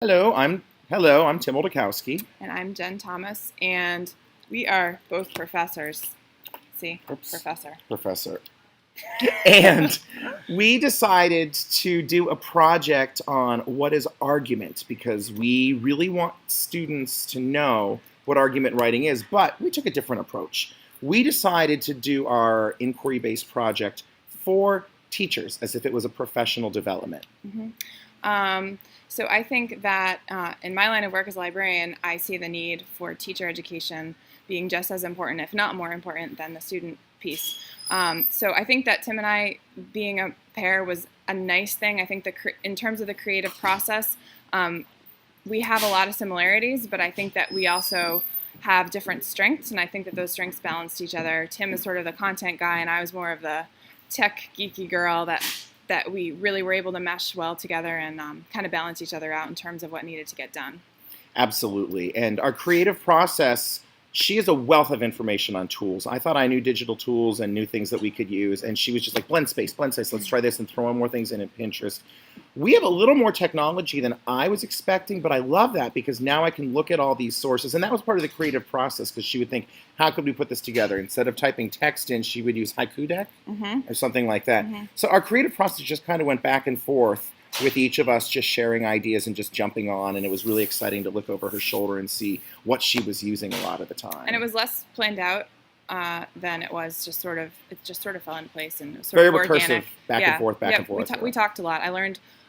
Hello, I'm Tim Oldakowski. And I'm Jen Thomas, and we are both professors. See, Oops, professor. Professor. And we decided to do a project on what is argument because we really want students to know what argument writing is, but we took a different approach. We decided to do our inquiry-based project for teachers as if it was a professional development. Mm-hmm. So I think that in my line of work as a librarian, I see the need for teacher education being just as important, if not more important, than the student piece. So I think that Tim and I being a pair was a nice thing. I think in terms of the creative process, we have a lot of similarities, but I think that we also have different strengths, and I think that those strengths balanced each other. Tim is sort of the content guy, and I was more of the tech geeky girl that we really were able to mesh well together and kind of balance each other out in terms of what needed to get done. Absolutely. And our creative process, she is a wealth of information on tools. I thought I knew digital tools and knew things that we could use. And she was just like, blend space, let's try this and throw in more things in Pinterest. We have a little more technology than I was expecting, but I love that because now I can look at all these sources. And that was part of the creative process because she would think, how could we put this together? Instead of typing text in, she would use Haiku Deck or something like that. So our creative process just kind of went back and forth with each of us just sharing ideas and just jumping on, and it was really exciting to look over her shoulder and see what she was using a lot of the time. And it was less planned out than it was just sort of fell into place and it was very of recursive, organic. back and forth, back and forth. We talked a lot.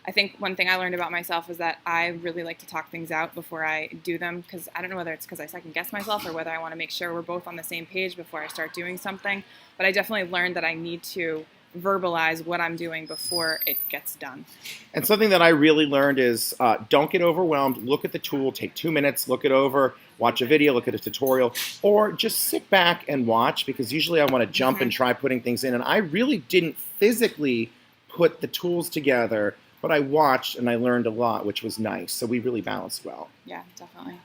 I think one thing I learned about myself is that I really like to talk things out before I do them because I don't know whether it's because I second guess myself or whether I want to make sure we're both on the same page before I start doing something. But I definitely learned that I need to verbalize what I'm doing before it gets done. And something that I really learned is don't get overwhelmed. Look at the tool, take 2 minutes, look it over, watch a video, look at a tutorial, or just sit back and watch because usually I want to jump and try putting things in. And I really didn't physically put the tools together, but I watched and I learned a lot, which was nice. So we really balanced well. Yeah, definitely.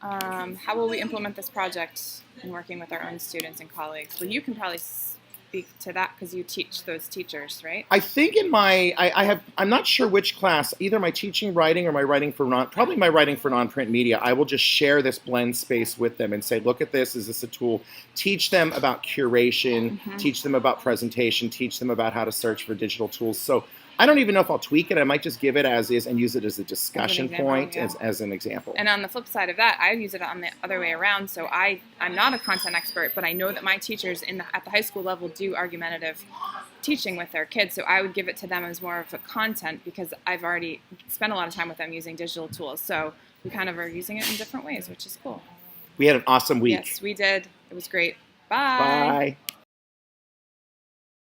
How will we implement this project in working with our own students and colleagues? Well, you can probably speak to that because you teach those teachers, right? I think in I'm not sure which class, either my teaching writing or my writing for probably my writing for non-print media, I will just share this blend space with them and say, look at this, is this a tool? Teach them about curation, teach them about presentation, teach them about how to search for digital tools. So I don't even know if I'll tweak it. I might just give it as is and use it as a discussion point, as an example. And on the flip side of that, I use it on the other way around. So I'm not a content expert, but I know that my teachers at the high school level do argumentative teaching with their kids. So I would give it to them as more of a content because I've already spent a lot of time with them using digital tools. So we kind of are using it in different ways, which is cool. We had an awesome week. Yes, we did. It was great. Bye. Bye.